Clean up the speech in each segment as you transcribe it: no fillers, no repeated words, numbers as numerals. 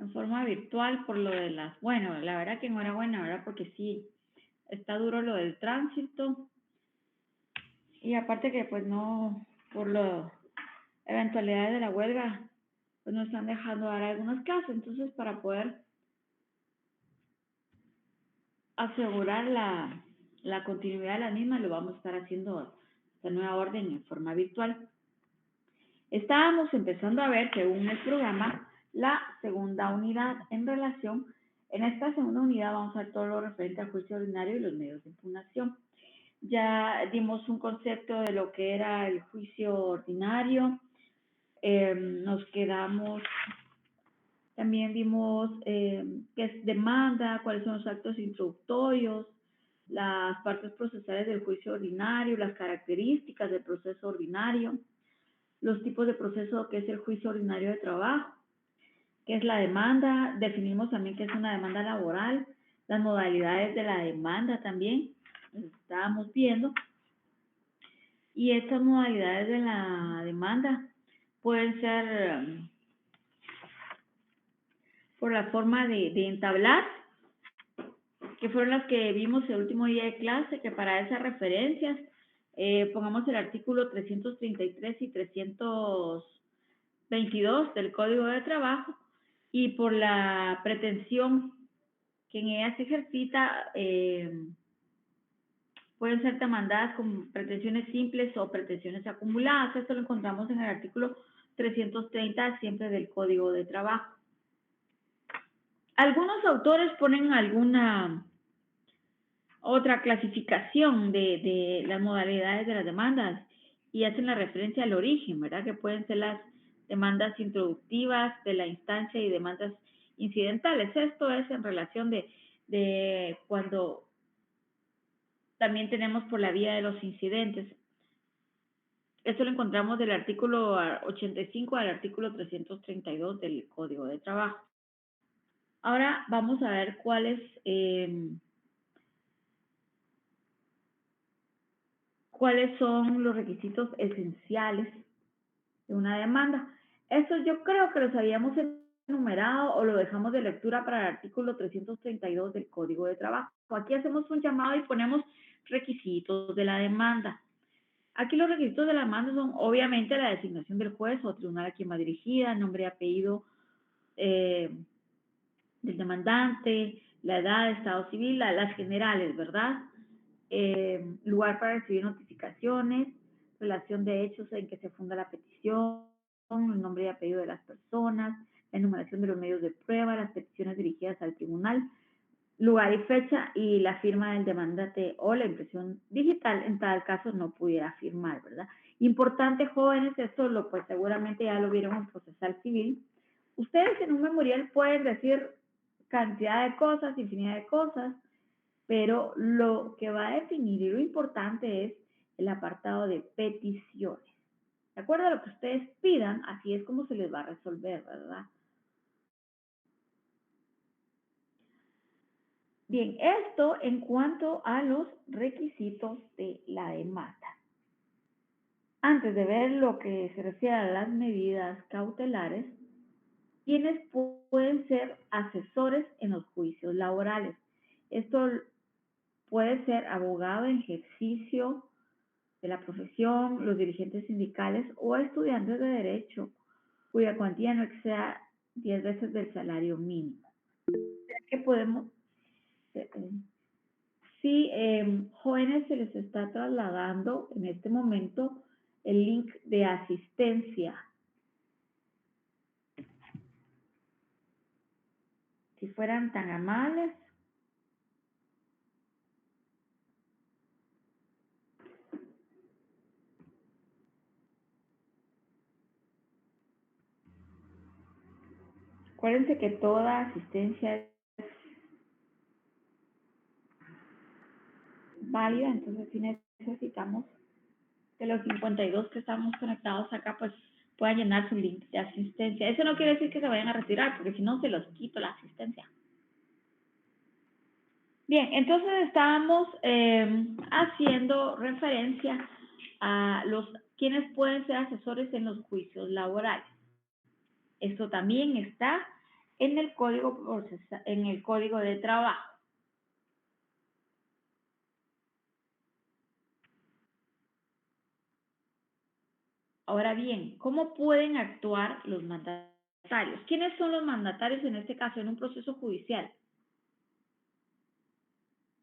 en forma virtual por lo de las, bueno, la verdad que enhorabuena, ¿verdad? Porque sí, está duro lo del tránsito y aparte que pues no, por las eventualidades de la huelga, pues nos están dejando dar algunas clases, entonces para poder asegurar la continuidad de la misma, lo vamos a estar haciendo esta nueva orden en forma virtual. Estábamos empezando a ver, según el programa, la segunda unidad en esta segunda unidad vamos a ver todo lo referente al juicio ordinario y los medios de impugnación. Ya dimos un concepto de lo que era el juicio ordinario, nos quedamos, también vimos qué es demanda, cuáles son los actos introductorios, las partes procesales del juicio ordinario, las características del proceso ordinario, los tipos de proceso que es el juicio ordinario de trabajo, qué es la demanda, definimos también qué es una demanda laboral, las modalidades de la demanda también, estábamos viendo, y estas modalidades de la demanda pueden ser por la forma de entablar, que fueron las que vimos el último día de clase, que para esas referencias pongamos el artículo 333 y 322 del Código de Trabajo, y por la pretensión que en ella se ejercita, pueden ser demandadas con pretensiones simples o pretensiones acumuladas. Esto lo encontramos en el artículo 330 siempre del Código de Trabajo. Algunos autores ponen alguna otra clasificación de las modalidades de las demandas y hacen la referencia al origen, ¿verdad? Que pueden ser las demandas introductivas de la instancia y demandas incidentales. Esto es en relación de cuando también tenemos por la vía de los incidentes. Esto lo encontramos del artículo 85 al artículo 332 del Código de Trabajo. Ahora vamos a ver cuáles son los requisitos esenciales de una demanda. Eso yo creo que los habíamos enumerado o lo dejamos de lectura para el artículo 332 del Código de Trabajo. Aquí hacemos un llamado y ponemos requisitos de la demanda. Aquí los requisitos de la demanda son obviamente la designación del juez o tribunal a quien va dirigida, nombre y apellido del demandante, la edad, estado civil, las generales, ¿verdad? Lugar para recibir notificaciones, relación de hechos en que se funda la petición, el nombre y apellido de las personas, la enumeración de los medios de prueba, las peticiones dirigidas al tribunal, lugar y fecha y la firma del demandante o la impresión digital, en tal caso no pudiera firmar, ¿verdad? Importante, jóvenes, esto pues seguramente ya lo vieron en procesal civil. Ustedes en un memorial pueden decir cantidad de cosas, infinidad de cosas, pero lo que va a definir y lo importante es el apartado de peticiones. De acuerdo a lo que ustedes pidan, así es como se les va a resolver, ¿verdad? Bien, esto en cuanto a los requisitos de la demanda. Antes de ver lo que se refiere a las medidas cautelares, ¿quiénes pueden ser asesores en los juicios laborales? Esto puede ser abogado en ejercicio de la profesión, los dirigentes sindicales o estudiantes de derecho cuya cuantía no exceda 10 veces del salario mínimo. ¿Qué podemos? Sí, jóvenes, se les está trasladando en este momento el link de asistencia. Si fueran tan amables. Acuérdense que toda asistencia es válida, entonces sí necesitamos que los 52 que estamos conectados acá pues puedan llenar su link de asistencia. Eso no quiere decir que se vayan a retirar, porque si no se los quito la asistencia. Bien, entonces estábamos haciendo referencia a quienes pueden ser asesores en los juicios laborales. Esto también está en el código de trabajo. Ahora bien, ¿cómo pueden actuar los mandatarios? ¿Quiénes son los mandatarios en este caso en un proceso judicial?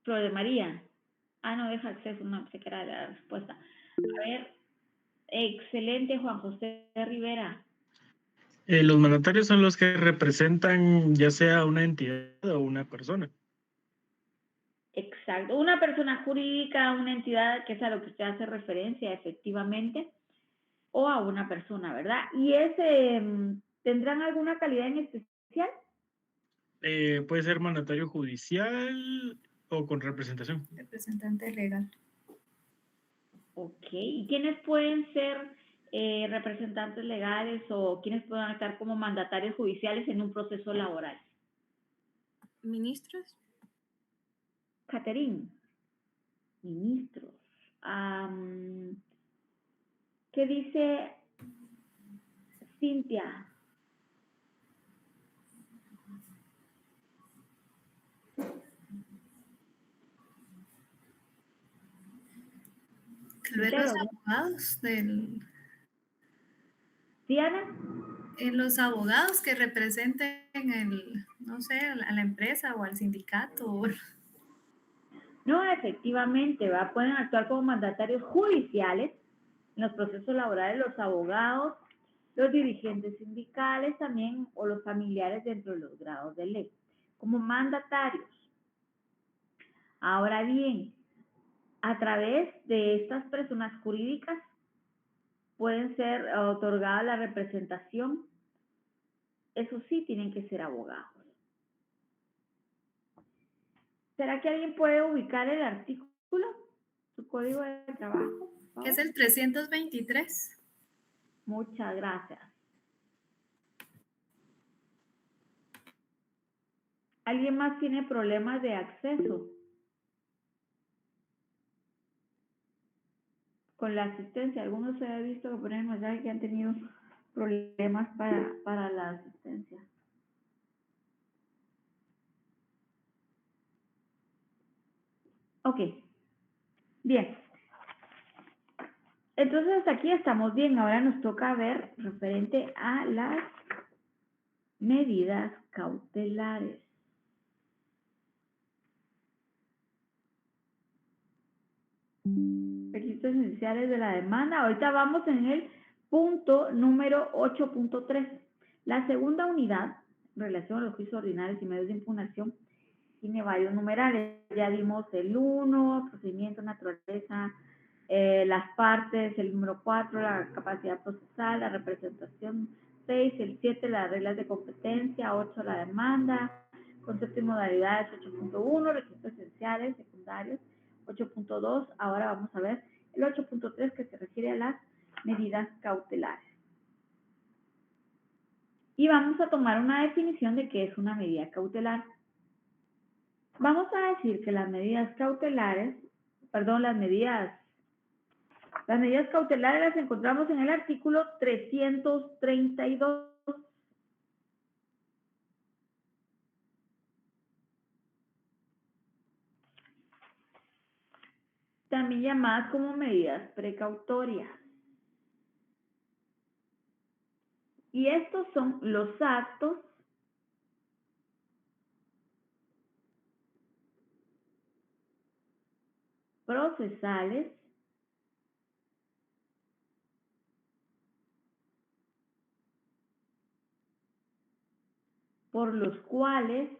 Flor de María. Ah, no, deja acceso, no sé qué era la respuesta. A ver, excelente, Juan José Rivera. Los mandatarios son los que representan ya sea una entidad o una persona. Exacto. Una persona jurídica, una entidad, que es a lo que usted hace referencia, efectivamente, o a una persona, ¿verdad? ¿Y tendrán alguna calidad en especial? Puede ser mandatario judicial o con representación. Representante legal. Ok. ¿Y quiénes pueden ser representantes legales o quiénes pueden estar como mandatarios judiciales en un proceso laboral? Ministros. Caterín, ministros. ¿Qué dice Cintia? Tal vez los abogados ¿Diana? los abogados que representen no sé, a la empresa o al sindicato. No, efectivamente, ¿va? Pueden actuar como mandatarios judiciales en los procesos laborales los abogados, los dirigentes sindicales también o los familiares dentro de los grados de ley, como mandatarios. Ahora bien, a través de estas personas jurídicas pueden ser otorgada la representación. Eso sí, tienen que ser abogados. ¿Será que alguien puede ubicar el artículo, su código de trabajo? Es el 323. Muchas gracias. ¿Alguien más tiene problemas de acceso con la asistencia? Algunos se ha visto que ponen mensaje que han tenido problemas para la asistencia. Ok, bien. Entonces hasta aquí estamos bien. Ahora nos toca ver referente a las medidas cautelares. Requisitos esenciales de la demanda. Ahorita vamos en el punto número 8.3. La segunda unidad, en relación a los juicios ordinarios y medios de impugnación, tiene varios numerales. Ya vimos el 1, procedimiento, naturaleza, las partes, el número 4, la capacidad procesal, la representación 6, el 7, las reglas de competencia, 8, la demanda, concepto y modalidades 8.1, requisitos esenciales, secundarios 8.2. Ahora vamos a ver el 8.3 que se refiere a las medidas cautelares. Y vamos a tomar una definición de qué es una medida cautelar. Vamos a decir que las medidas cautelares, las medidas cautelares las encontramos en el artículo 332. También llamadas como medidas precautorias. Y estos son los actos procesales por los cuales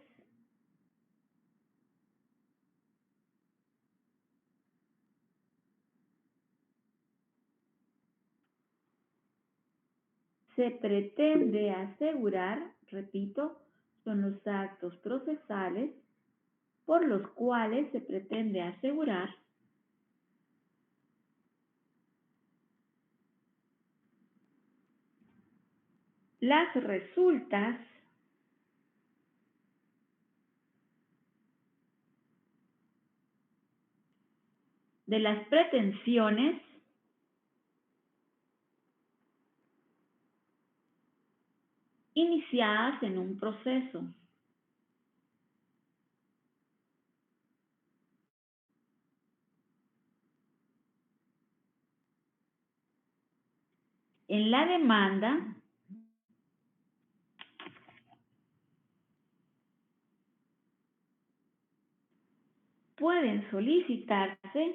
se pretende asegurar, repito, son los actos procesales por los cuales se pretende asegurar las resultas de las pretensiones iniciadas en un proceso. En la demanda, pueden solicitarse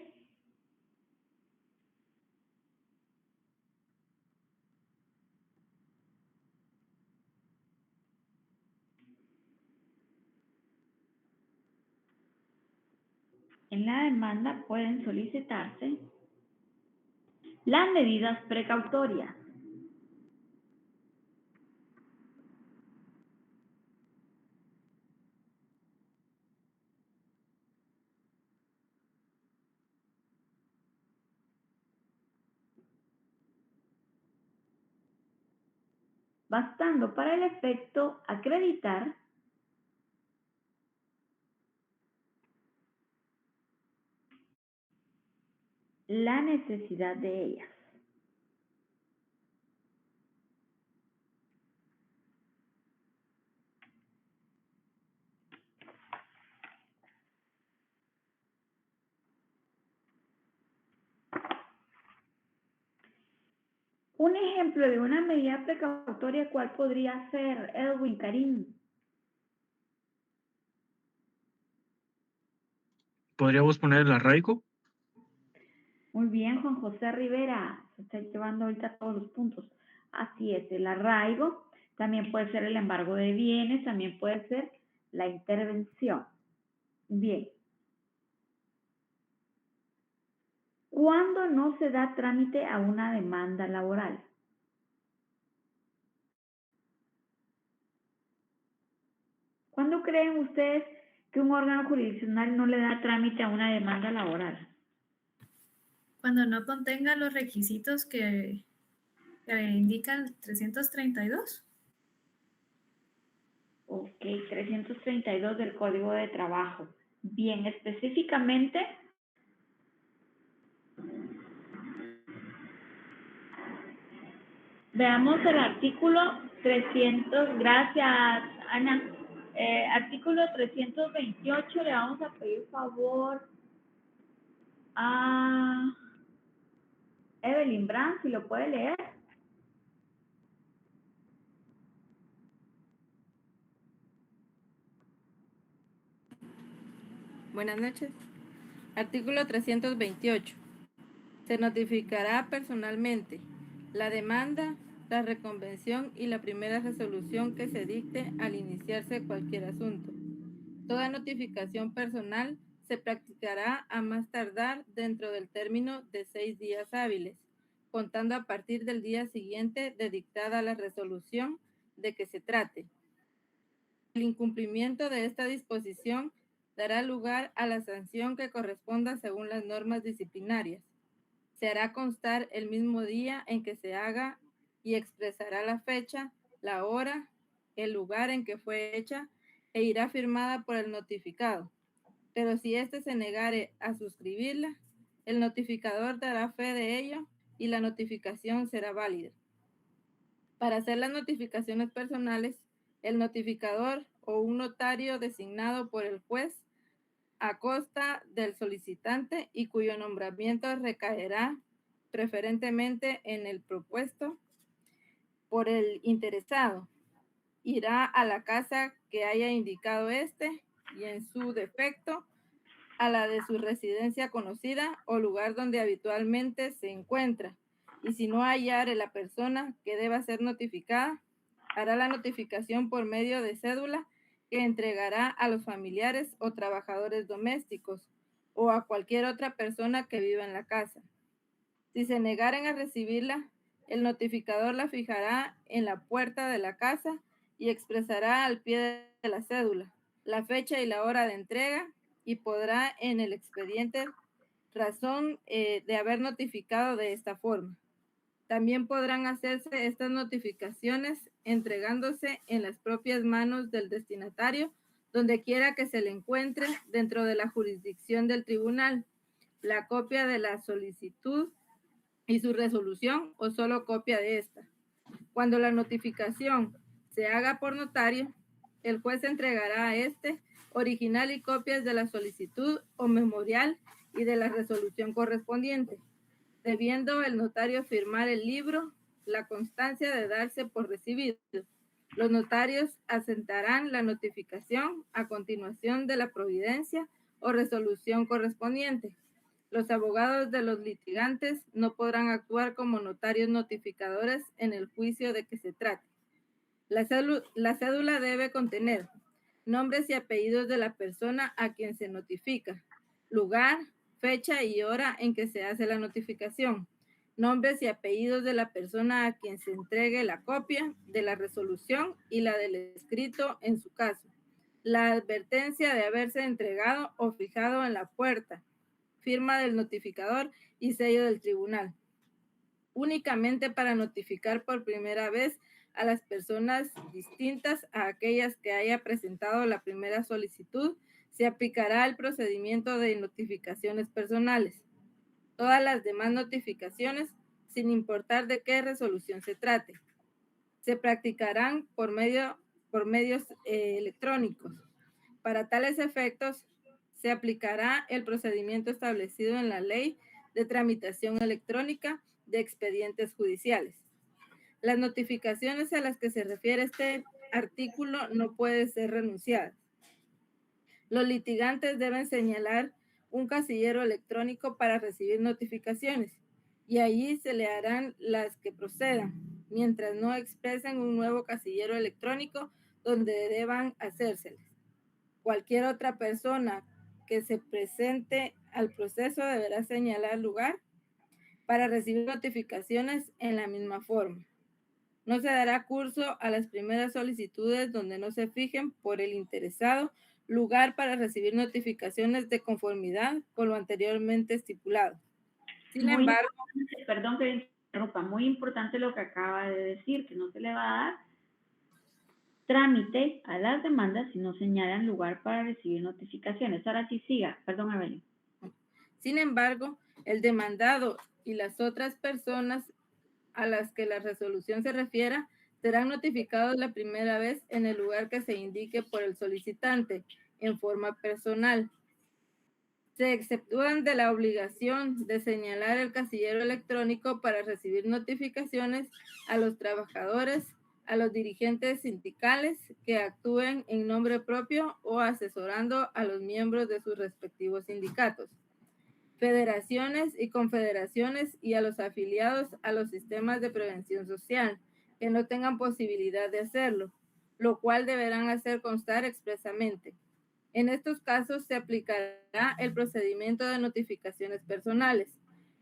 las medidas precautorias. Bastando para el efecto acreditar la necesidad de ellas. Un ejemplo de una medida precautoria, ¿cuál podría ser, Edwin, Karim? ¿Podríamos poner el arraigo? Muy bien, Juan José Rivera, se está llevando ahorita todos los puntos. Así es, el arraigo, también puede ser el embargo de bienes, también puede ser la intervención. Bien. ¿Cuándo no se da trámite a una demanda laboral? ¿Cuándo creen ustedes que un órgano jurisdiccional no le da trámite a una demanda laboral? Cuando no contenga los requisitos que indica el 332. Ok, 332 del Código de Trabajo. Bien, específicamente, veamos el artículo 300, gracias Ana. Artículo 328, le vamos a pedir favor a Evelyn Brand, si lo puede leer. Buenas noches. Artículo 328. Se notificará personalmente la demanda, la reconvención y la primera resolución que se dicte al iniciarse cualquier asunto. Toda notificación personal se practicará a más tardar dentro del término de 6 días hábiles, contando a partir del día siguiente de dictada la resolución de que se trate. El incumplimiento de esta disposición dará lugar a la sanción que corresponda según las normas disciplinarias. Se hará constar el mismo día en que se haga y expresará la fecha, la hora, el lugar en que fue hecha e irá firmada por el notificado. Pero si éste se negare a suscribirla, el notificador dará fe de ello y la notificación será válida. Para hacer las notificaciones personales, el notificador o un notario designado por el juez a costa del solicitante y cuyo nombramiento recaerá preferentemente en el propuesto por el interesado, irá a la casa que haya indicado este y en su defecto a la de su residencia conocida o lugar donde habitualmente se encuentra, y si no hallare la persona que deba ser notificada, hará la notificación por medio de cédula que entregará a los familiares o trabajadores domésticos o a cualquier otra persona que viva en la casa. Si se negaren a recibirla, el notificador la fijará en la puerta de la casa y expresará al pie de la cédula la fecha y la hora de entrega y podrá en el expediente razón de haber notificado de esta forma. También podrán hacerse estas notificaciones entregándose en las propias manos del destinatario, donde quiera que se le encuentre dentro de la jurisdicción del tribunal, la copia de la solicitud y su resolución o solo copia de esta. Cuando la notificación se haga por notario, el juez entregará a este original y copias de la solicitud o memorial y de la resolución correspondiente, debiendo el notario firmar el libro, la constancia de darse por recibido. Los notarios asentarán la notificación a continuación de la providencia o resolución correspondiente. Los abogados de los litigantes no podrán actuar como notarios notificadores en el juicio de que se trate. La cédula debe contener nombres y apellidos de la persona a quien se notifica, lugar, fecha y hora en que se hace la notificación, nombres y apellidos de la persona a quien se entregue la copia de la resolución y la del escrito en su caso, la advertencia de haberse entregado o fijado en la puerta, firma del notificador y sello del tribunal. Únicamente para notificar por primera vez a las personas distintas a aquellas que haya presentado la primera solicitud, se aplicará el procedimiento de notificaciones personales. Todas las demás notificaciones, sin importar de qué resolución se trate, se practicarán por medios electrónicos. Para tales efectos, se aplicará el procedimiento establecido en la Ley de Tramitación Electrónica de Expedientes Judiciales. Las notificaciones a las que se refiere este artículo no pueden ser renunciadas. Los litigantes deben señalar un casillero electrónico para recibir notificaciones y allí se le harán las que procedan, mientras no expresen un nuevo casillero electrónico donde deban hacérseles. Cualquier otra persona que se presente al proceso deberá señalar lugar para recibir notificaciones en la misma forma. No se dará curso a las primeras solicitudes donde no se fijen por el interesado lugar para recibir notificaciones de conformidad con lo anteriormente estipulado. Sin embargo, perdón que interrumpa, muy importante lo que acaba de decir, que no se le va a dar trámite a las demandas si no señalan lugar para recibir notificaciones. Ahora sí siga, perdón, Evelyn. Sin embargo, el demandado y las otras personas a las que la resolución se refiera serán notificados la primera vez en el lugar que se indique por el solicitante en forma personal. Se exceptúan de la obligación de señalar el casillero electrónico para recibir notificaciones a los trabajadores, a los dirigentes sindicales que actúen en nombre propio o asesorando a los miembros de sus respectivos sindicatos, federaciones y confederaciones y a los afiliados a los sistemas de prevención social que no tengan posibilidad de hacerlo, lo cual deberán hacer constar expresamente. En estos casos se aplicará el procedimiento de notificaciones personales.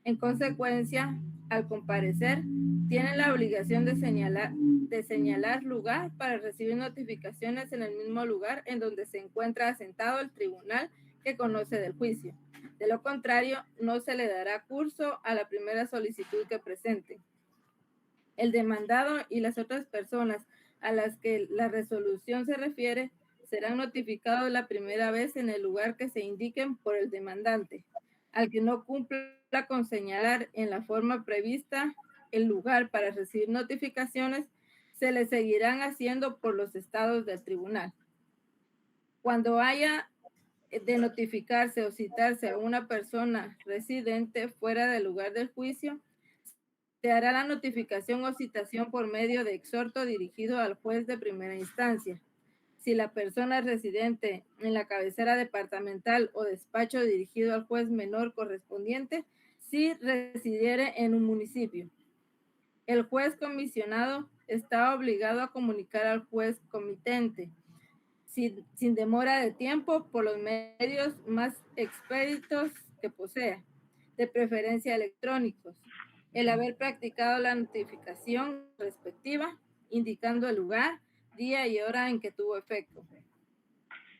En consecuencia, al comparecer, tienen la obligación de señalar lugar para recibir notificaciones en el mismo lugar en donde se encuentra asentado el tribunal que conoce del juicio. De lo contrario, no se le dará curso a la primera solicitud que presenten. El demandado y las otras personas a las que la resolución se refiere serán notificados la primera vez en el lugar que se indiquen por el demandante. Al que no cumpla con señalar en la forma prevista el lugar para recibir notificaciones, se le seguirán haciendo por los estados del tribunal. Cuando haya de notificarse o citarse a una persona residente fuera del lugar del juicio, se hará la notificación o citación por medio de exhorto dirigido al juez de primera instancia. Si la persona es residente en la cabecera departamental o despacho dirigido al juez menor correspondiente, si residiere en un municipio. El juez comisionado está obligado a comunicar al juez comitente, sin demora de tiempo, por los medios más expeditos que posea, de preferencia electrónicos, el haber practicado la notificación respectiva, indicando el lugar, día y hora en que tuvo efecto.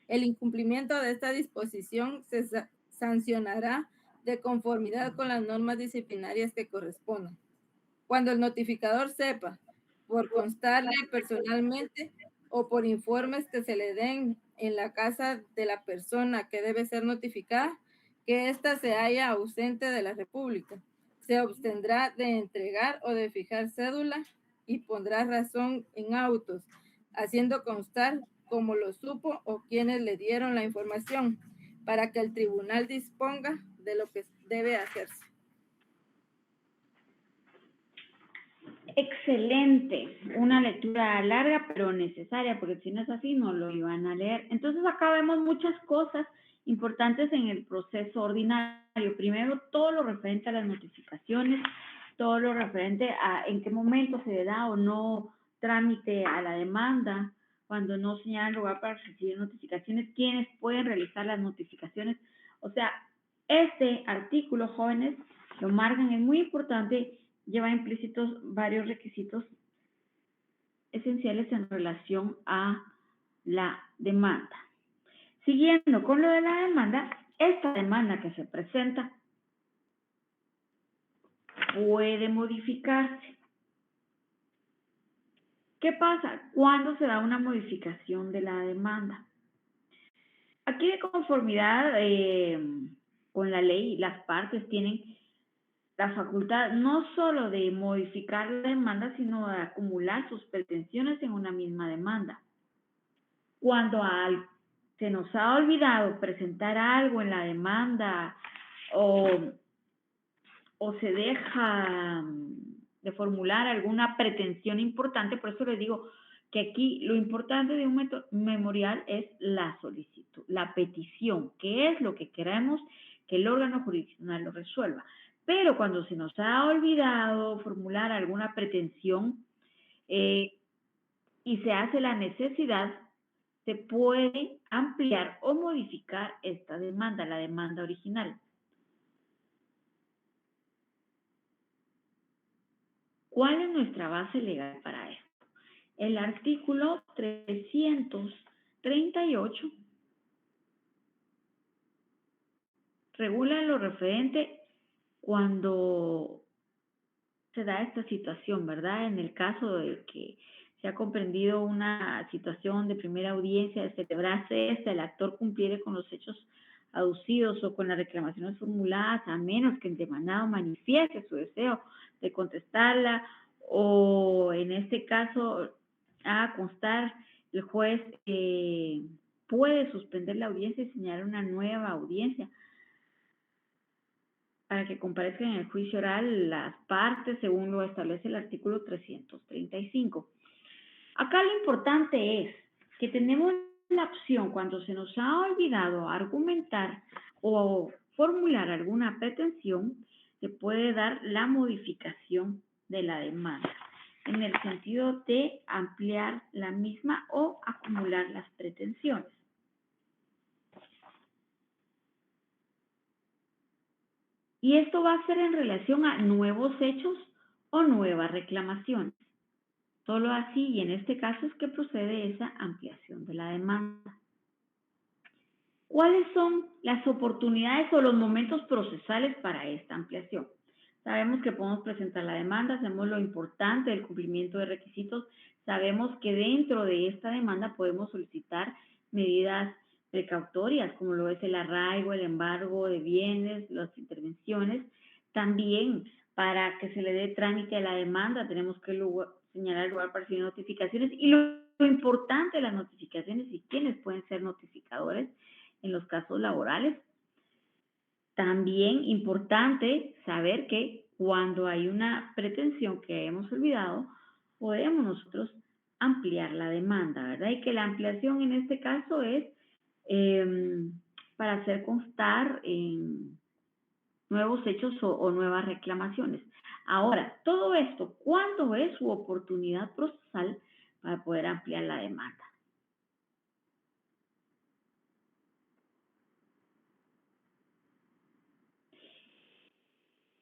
El incumplimiento de esta disposición se sancionará de conformidad con las normas disciplinarias que correspondan. Cuando el notificador sepa, por constarle personalmente o por informes que se le den en la casa de la persona que debe ser notificada, que ésta se halla ausente de la República, se abstendrá de entregar o de fijar cédula y pondrá razón en autos haciendo constar cómo lo supo o quienes le dieron la información, para que el tribunal disponga de lo que debe hacerse. Excelente, una lectura larga pero necesaria, porque si no es así no lo iban a leer. Entonces acá vemos muchas cosas importantes en el proceso ordinario. Primero, todo lo referente a las notificaciones, todo lo referente a en qué momento se le da o no trámite a la demanda, cuando no señalan lugar para recibir notificaciones, quiénes pueden realizar las notificaciones. O sea, este artículo, jóvenes, lo marcan, es muy importante, lleva implícitos varios requisitos esenciales en relación a la demanda. Siguiendo con lo de la demanda, esta demanda que se presenta puede modificarse. ¿Qué pasa? ¿Cuándo se da una modificación de la demanda? Aquí, de conformidad con la ley, las partes tienen la facultad no solo de modificar la demanda, sino de acumular sus pretensiones en una misma demanda. Cuando se nos ha olvidado presentar algo en la demanda o se deja de formular alguna pretensión importante, por eso les digo que aquí lo importante de un memorial es la solicitud, la petición, que es lo que queremos que el órgano jurisdiccional lo resuelva. Pero cuando se nos ha olvidado formular alguna pretensión y se hace la necesidad, se puede ampliar o modificar esta demanda, la demanda original. ¿Cuál es nuestra base legal para esto? El artículo 338 regula lo referente cuando se da esta situación, ¿verdad? En el caso de que se ha comprendido una situación de primera audiencia, de celebrarse el actor cumpliere con los hechos aducidos o con las reclamaciones formuladas, a menos que el demandado manifieste su deseo de contestarla, o en este caso, a constar, el juez puede suspender la audiencia y señalar una nueva audiencia para que comparezcan en el juicio oral las partes según lo establece el artículo 335. Acá lo importante es que tenemos la opción, cuando se nos ha olvidado argumentar o formular alguna pretensión, se puede dar la modificación de la demanda, en el sentido de ampliar la misma o acumular las pretensiones. Y esto va a ser en relación a nuevos hechos o nuevas reclamaciones. Solo así, y en este caso, es que procede esa ampliación de la demanda. ¿Cuáles son las oportunidades o los momentos procesales para esta ampliación? Sabemos que podemos presentar la demanda, sabemos lo importante del cumplimiento de requisitos, sabemos que dentro de esta demanda podemos solicitar medidas precautorias, como lo es el arraigo, el embargo de bienes, las intervenciones. También, para que se le dé trámite a la demanda, tenemos que señalar el lugar para recibir notificaciones y lo importante de las notificaciones y quiénes pueden ser notificadores en los casos laborales. También importante saber que cuando hay una pretensión que hemos olvidado, podemos nosotros ampliar la demanda, ¿verdad? Y que la ampliación en este caso es para hacer constar en nuevos hechos o nuevas reclamaciones. Ahora, todo esto, ¿cuándo es su oportunidad procesal para poder ampliar la demanda?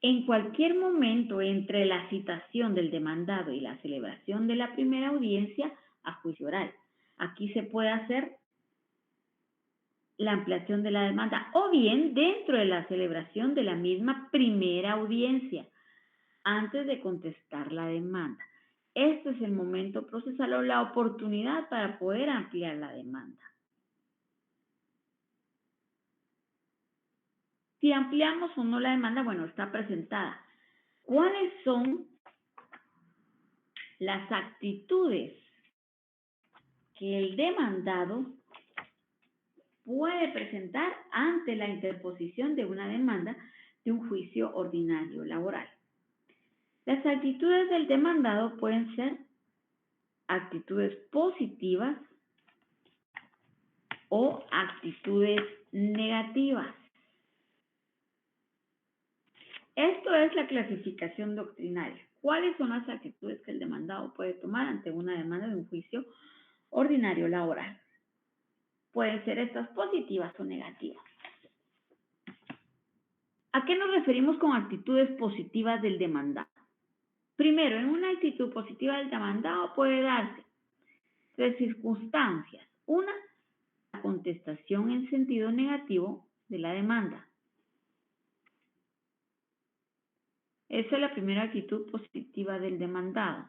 En cualquier momento entre la citación del demandado y la celebración de la primera audiencia a juicio oral. Aquí se puede hacer la ampliación de la demanda o bien dentro de la celebración de la misma primera audiencia antes de contestar la demanda. Este es el momento procesal o la oportunidad para poder ampliar la demanda. Si ampliamos o no la demanda, bueno, está presentada. ¿Cuáles son las actitudes que el demandado puede presentar ante la interposición de una demanda de un juicio ordinario laboral. Las actitudes del demandado pueden ser actitudes positivas o actitudes negativas. Esto es la clasificación doctrinaria. ¿Cuáles son las actitudes que el demandado puede tomar ante una demanda de un juicio ordinario laboral? Pueden ser estas positivas o negativas. ¿A qué nos referimos con actitudes positivas del demandado? Primero, en una actitud positiva del demandado puede darse tres circunstancias. Una, la contestación en sentido negativo de la demanda. Esa es la primera actitud positiva del demandado.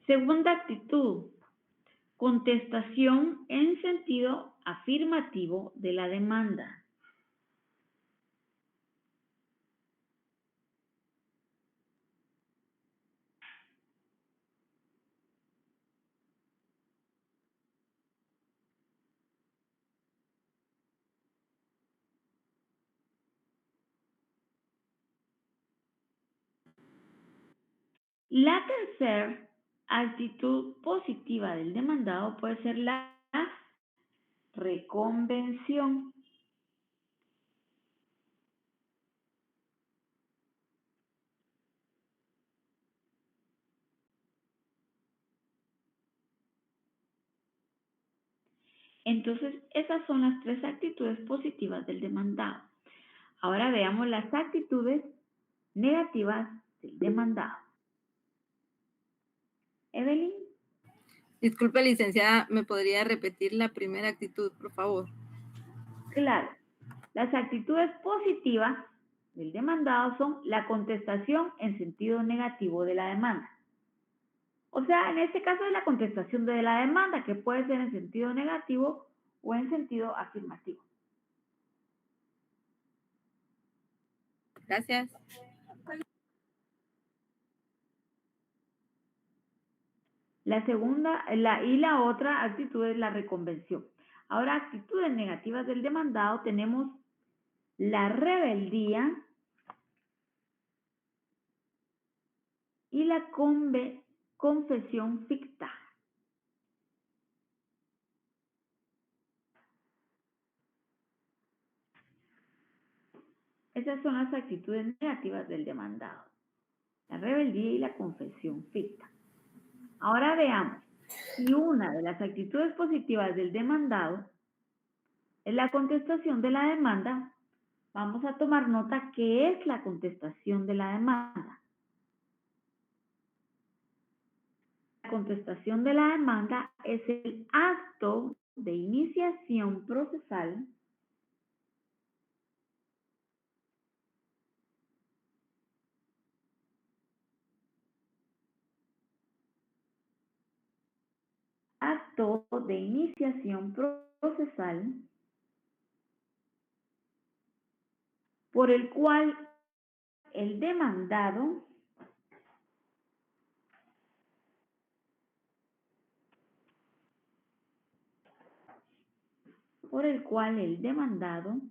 Segunda actitud, contestación en sentido afirmativo de la demanda. La tercera actitud positiva del demandado puede ser la reconvención. Entonces, esas son las tres actitudes positivas del demandado. Ahora veamos las actitudes negativas del demandado. Evelyn. Disculpe, licenciada, ¿me podría repetir la primera actitud, por favor? Claro. Las actitudes positivas del demandado son la contestación en sentido negativo de la demanda. O sea, en este caso es la contestación de la demanda, que puede ser en sentido negativo o en sentido afirmativo. Gracias. La segunda y la otra actitud es la reconvención. Ahora, actitudes negativas del demandado tenemos la rebeldía y la confesión ficta. Esas son las actitudes negativas del demandado. La rebeldía y la confesión ficta. Ahora veamos, si una de las actitudes positivas del demandado es la contestación de la demanda, vamos a tomar nota qué es la contestación de la demanda. La contestación de la demanda es el acto de iniciación procesal procesal por el cual el demandado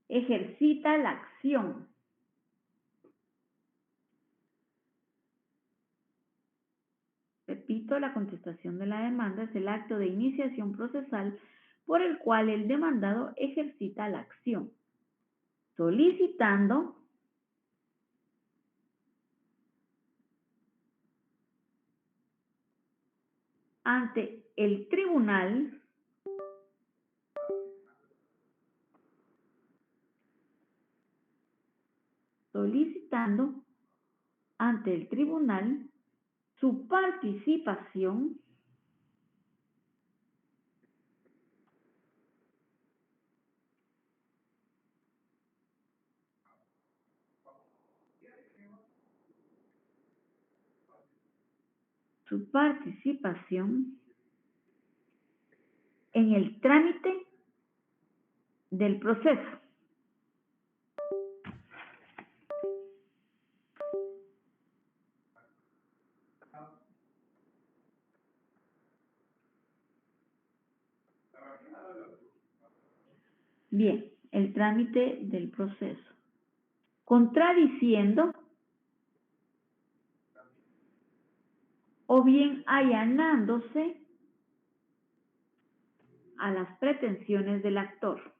ejercita la acción. Repito, la contestación de la demanda es el acto de iniciación procesal por el cual el demandado ejercita la acción, solicitando ante el tribunal su participación en el trámite del proceso. Bien, el trámite del proceso. Contradiciendo o bien allanándose a las pretensiones del actor.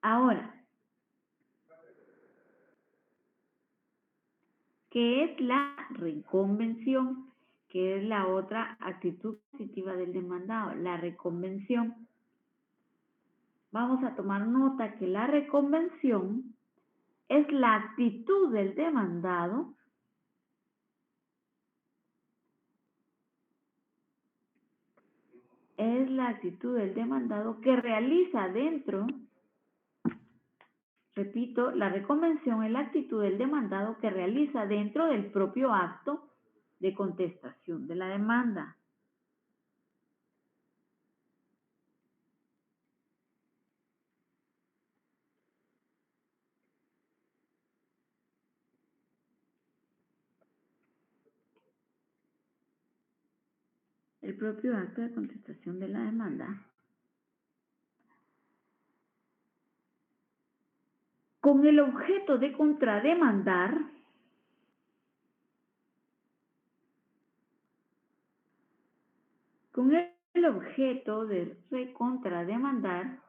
Ahora, ¿qué es la reconvención? ¿Qué es la otra actitud positiva del demandado? La reconvención. Vamos a tomar nota que la reconvención es la actitud del demandado que realiza dentro, repito, la reconvención es la actitud del demandado que realiza dentro del propio acto de contestación de la demanda. El propio acto de contestación de la demanda. Con el objeto de contrademandar, recontrademandar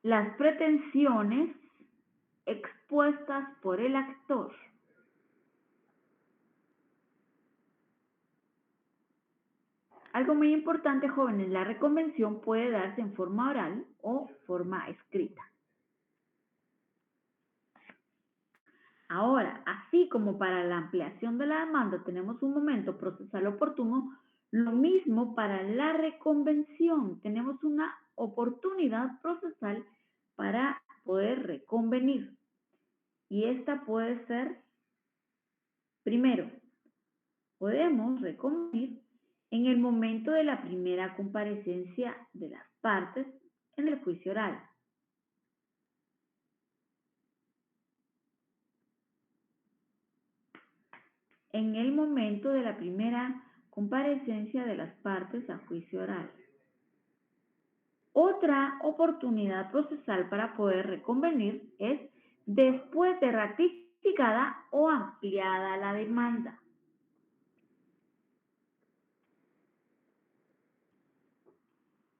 las pretensiones expuestas por el actor. Algo muy importante, jóvenes, la reconvención puede darse en forma oral o forma escrita. Ahora, así como para la ampliación de la demanda tenemos un momento procesal oportuno, lo mismo para la reconvención. Tenemos una oportunidad procesal para poder reconvenir. Y esta puede ser, primero, podemos reconvenir en el momento de la primera comparecencia de las partes en el juicio oral. En el momento de la primera comparecencia de las partes a juicio oral. Otra oportunidad procesal para poder reconvenir es después de ratificada o ampliada la demanda.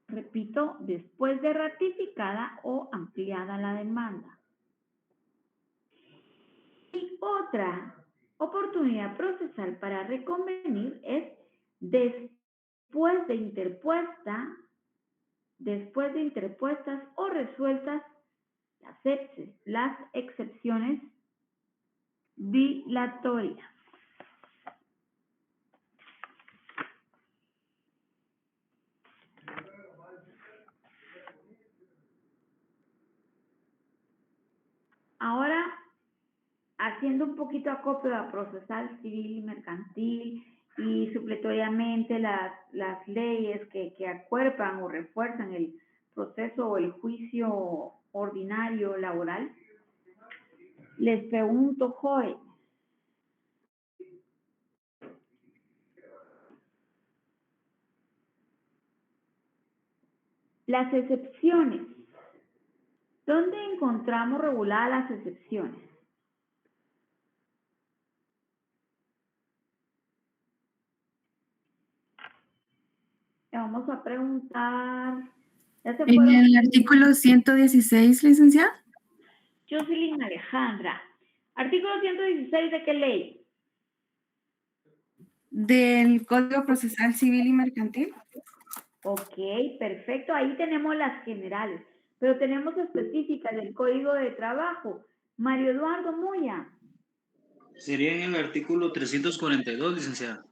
Repito, después de ratificada o ampliada la demanda. Y otra oportunidad procesal para reconvenir es después de interpuestas o resueltas las excepciones dilatorias. Ahora, haciendo un poquito acopio a procesal civil y mercantil y supletoriamente las leyes que acuerpan o refuerzan el proceso o el juicio ordinario laboral, les pregunto, jóvenes, las excepciones, ¿dónde encontramos reguladas las excepciones? Le vamos a preguntar. En el artículo 116, licenciada. Jocelyn Alejandra. Artículo 116, ¿de qué ley? Del Código Procesal Civil y Mercantil. Ok, perfecto. Ahí tenemos las generales, pero tenemos específicas del Código de Trabajo. Mario Eduardo Moya. Sería en el artículo 342, licenciada.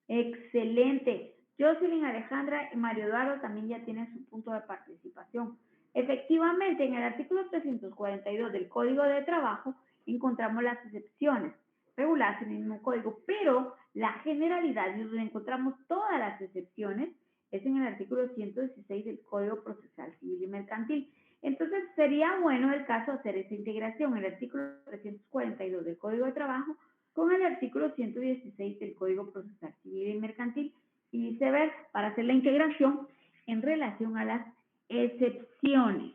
Excelente. Jocelyn Alejandra y Mario Eduardo también ya tienen su punto de participación. Efectivamente, en el artículo 342 del Código de Trabajo encontramos las excepciones reguladas en el mismo código, pero la generalidad, y donde encontramos todas las excepciones, es en el artículo 116 del Código Procesal Civil y Mercantil. Entonces, sería bueno el caso hacer esa integración, el artículo 342 del Código de Trabajo con el artículo 116 del Código Procesal Civil y Mercantil y viceversa, para hacer la integración en relación a las excepciones.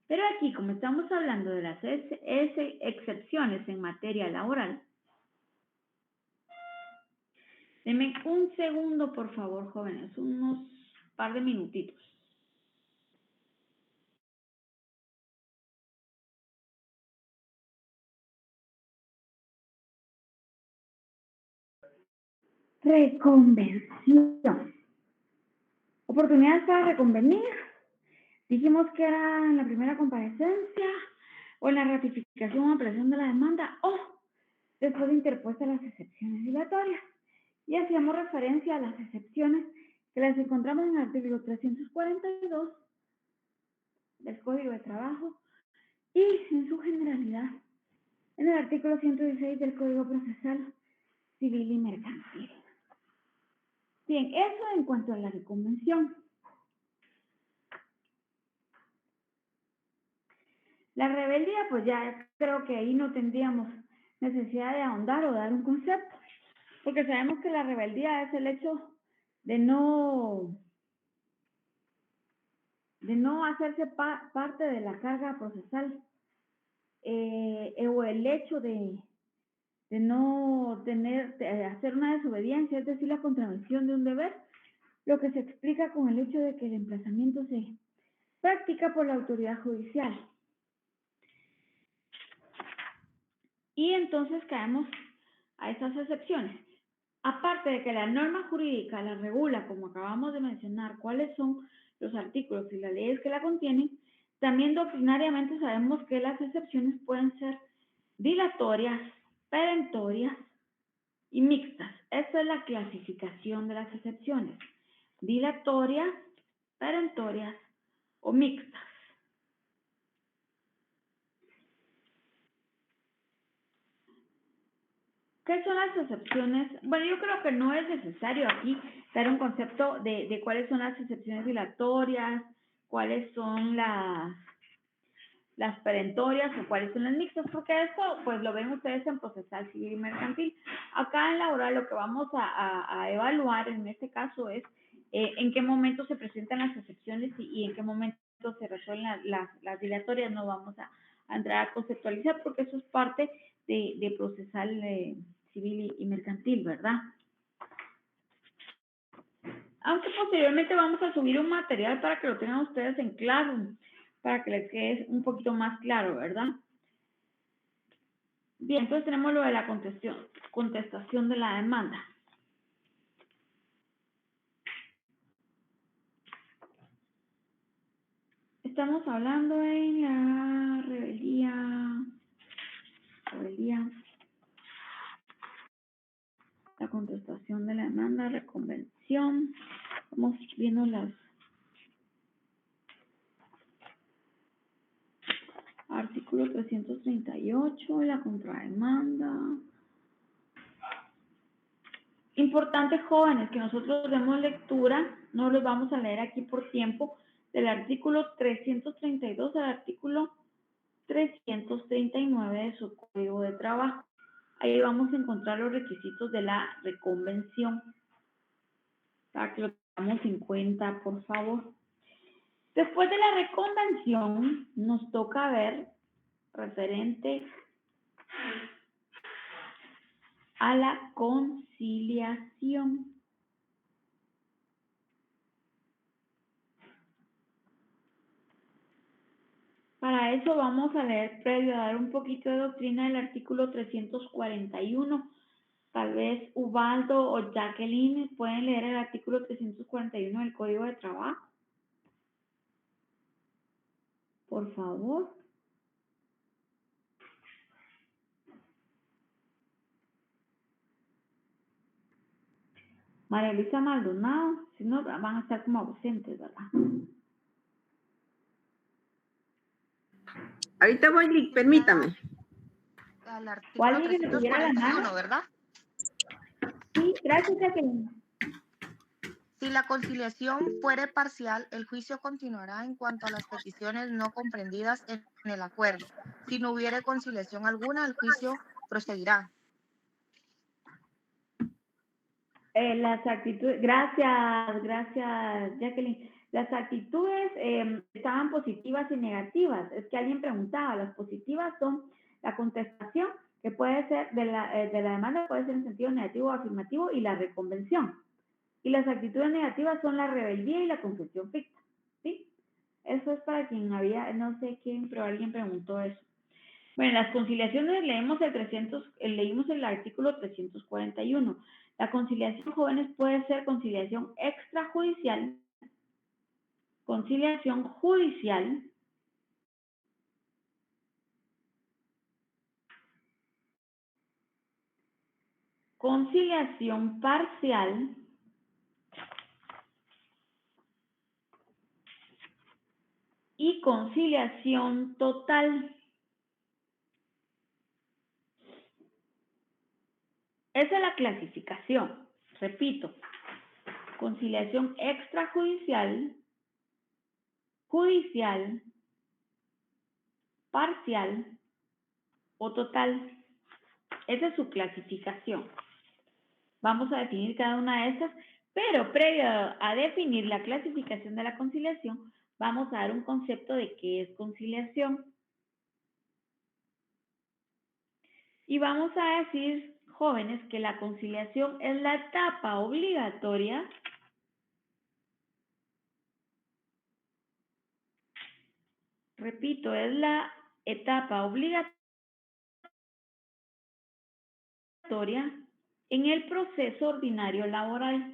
Pero aquí, como estamos hablando de las excepciones en materia laboral, denme un segundo, por favor, jóvenes, unos par de minutitos. Reconvención. Oportunidades para reconvenir. Dijimos que era en la primera comparecencia o en la ratificación o ampliación de la demanda o después de interpuestas las excepciones dilatorias. Y hacíamos referencia a las excepciones que las encontramos en el artículo 342 del Código de Trabajo y en su generalidad en el artículo 116 del Código Procesal Civil y Mercantil. Bien, eso en cuanto a la reconvención. La rebeldía, pues ya creo que ahí no tendríamos necesidad de ahondar o dar un concepto, porque sabemos que la rebeldía es el hecho de no hacerse parte de la carga procesal o el hecho de no hacer una desobediencia, es decir, la contravención de un deber, lo que se explica con el hecho de que el emplazamiento se practica por la autoridad judicial. Y entonces caemos a estas excepciones. Aparte de que la norma jurídica la regula, como acabamos de mencionar, cuáles son los artículos y las leyes que la contienen, también doctrinariamente sabemos que las excepciones pueden ser dilatorias, perentorias y mixtas. Esta es la clasificación de las excepciones. Dilatorias, perentorias o mixtas. ¿Qué son las excepciones? Bueno, yo creo que no es necesario aquí dar un concepto de cuáles son las excepciones dilatorias, cuáles son las perentorias o cuáles son las mixtas, porque esto pues lo ven ustedes en procesal civil y mercantil. Acá en laboral lo que vamos a evaluar en este caso es en qué momento se presentan las excepciones y en qué momento se resuelven las dilatorias. No vamos a entrar a conceptualizar porque eso es parte de procesal civil y mercantil, ¿verdad? Aunque posteriormente vamos a subir un material para que lo tengan ustedes en claro, para que les quede un poquito más claro, ¿verdad? Bien, entonces tenemos lo de la contestación de la demanda. Estamos hablando en la rebeldía, la contestación de la demanda, reconvención. Estamos viendo las artículo 338, la contrademanda. Importante, jóvenes, que nosotros demos lectura, no los vamos a leer aquí por tiempo, del artículo 332 al artículo 339 de su Código de Trabajo. Ahí vamos a encontrar los requisitos de la reconvención, para que lo tengamos en cuenta, por favor. Después de la reconvención, nos toca ver referente a la conciliación. Para eso vamos a leer, previo a dar un poquito de doctrina, el artículo 341. Tal vez Ubaldo o Jacqueline pueden leer el artículo 341 del Código de Trabajo. Por favor. María Luisa Maldonado, si no van a estar como ausentes, ¿verdad? Ahorita voy, permítame. Al ¿Cuál artículo es el que tuviera la mano? 341, ¿verdad? Sí, gracias, Jacqueline. Si la conciliación fuere parcial, el juicio continuará en cuanto a las peticiones no comprendidas en el acuerdo. Si no hubiere conciliación alguna, el juicio proseguirá. Las actitudes, gracias, Jacqueline. Las actitudes estaban positivas y negativas. Es que alguien preguntaba, las positivas son la contestación, que puede ser de la demanda, puede ser en sentido negativo o afirmativo, y la reconvención. Y las actitudes negativas son la rebeldía y la confesión ficta, ¿sí? Eso es para quien había, no sé quién, pero alguien preguntó eso. Bueno, las conciliaciones leímos el artículo 341. La conciliación, jóvenes, puede ser conciliación extrajudicial, conciliación judicial, conciliación parcial y conciliación total. Esa es la clasificación. Repito, conciliación extrajudicial, judicial, parcial o total. Esa es su clasificación. Vamos a definir cada una de estas, pero previo a definir la clasificación de la conciliación, vamos a dar un concepto de qué es conciliación. Y vamos a decir, jóvenes, que la conciliación es la etapa obligatoria repito, es la etapa obligatoria en el proceso ordinario laboral.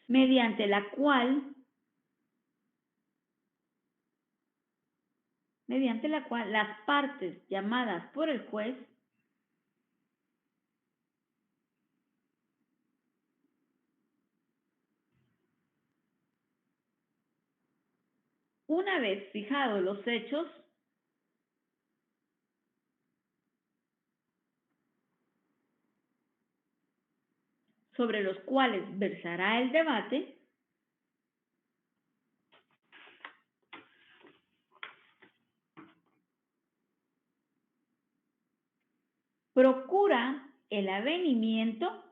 Mediante la cual las partes llamadas por el juez una vez fijados los hechos sobre los cuales versará el debate, procura el avenimiento,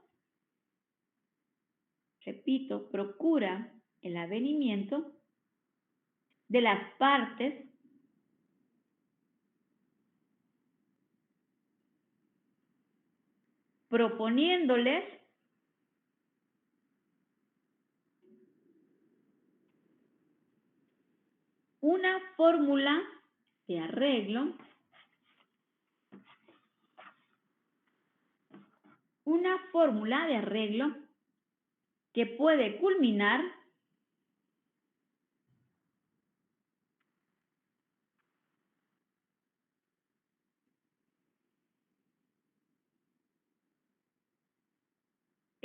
repito, procura el avenimiento de las partes proponiéndoles una fórmula de arreglo, que puede culminar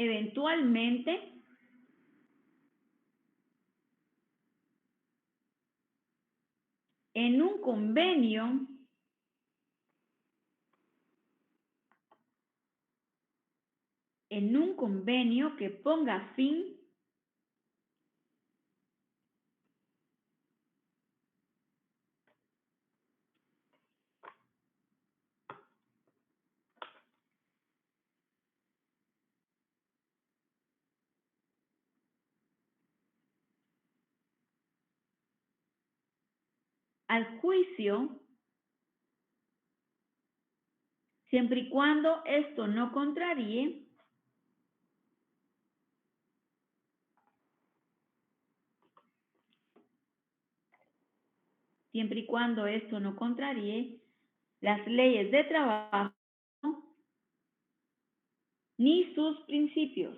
eventualmente en un convenio que ponga fin al juicio, siempre y cuando esto no contraríe las leyes de trabajo ni sus principios.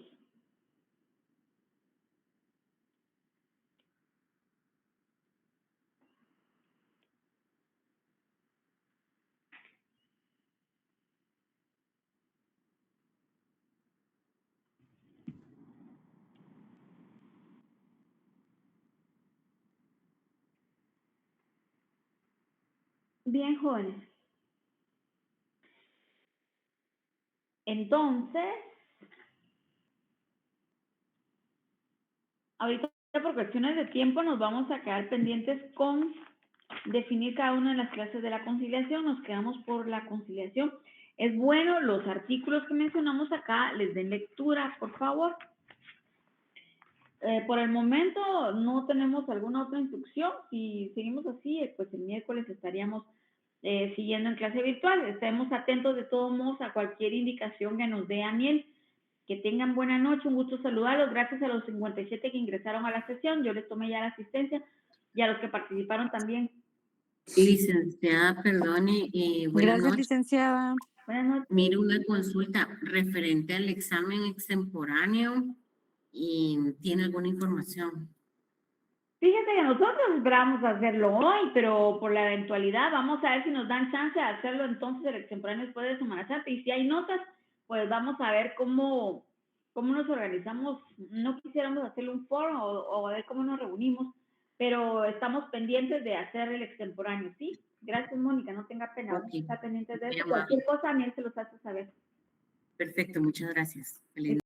Bien, jóvenes. Entonces, ahorita por cuestiones de tiempo nos vamos a quedar pendientes con definir cada una de las clases de la conciliación. Nos quedamos por la conciliación. Es bueno los artículos que mencionamos acá, les den lectura, por favor. Por el momento no tenemos alguna otra instrucción. Si seguimos así, pues el miércoles estaríamos siguiendo en clase virtual. Estemos atentos de todos modos a cualquier indicación que nos dé Aniel. Que tengan buena noche, un gusto saludarlos. Gracias a los 57 que ingresaron a la sesión. Yo les tomé ya la asistencia y a los que participaron también. Licenciada, perdone, buenas Gracias, noches. licenciada. Buenas noches. Mire, una consulta referente al examen extemporáneo y tiene alguna información. Fíjate que nosotros esperábamos hacerlo hoy, pero por la eventualidad vamos a ver si nos dan chance de hacerlo entonces el extemporáneo después de Semana Santa. Y si hay notas, pues vamos a ver cómo nos organizamos. No quisiéramos hacerle un foro o a ver cómo nos reunimos, pero estamos pendientes de hacer el extemporáneo, ¿sí? Gracias, Mónica, no tenga pena. Vamos a estar pendientes de eso. Cualquier cosa, a mí se los hace saber. Perfecto, muchas gracias. Feliz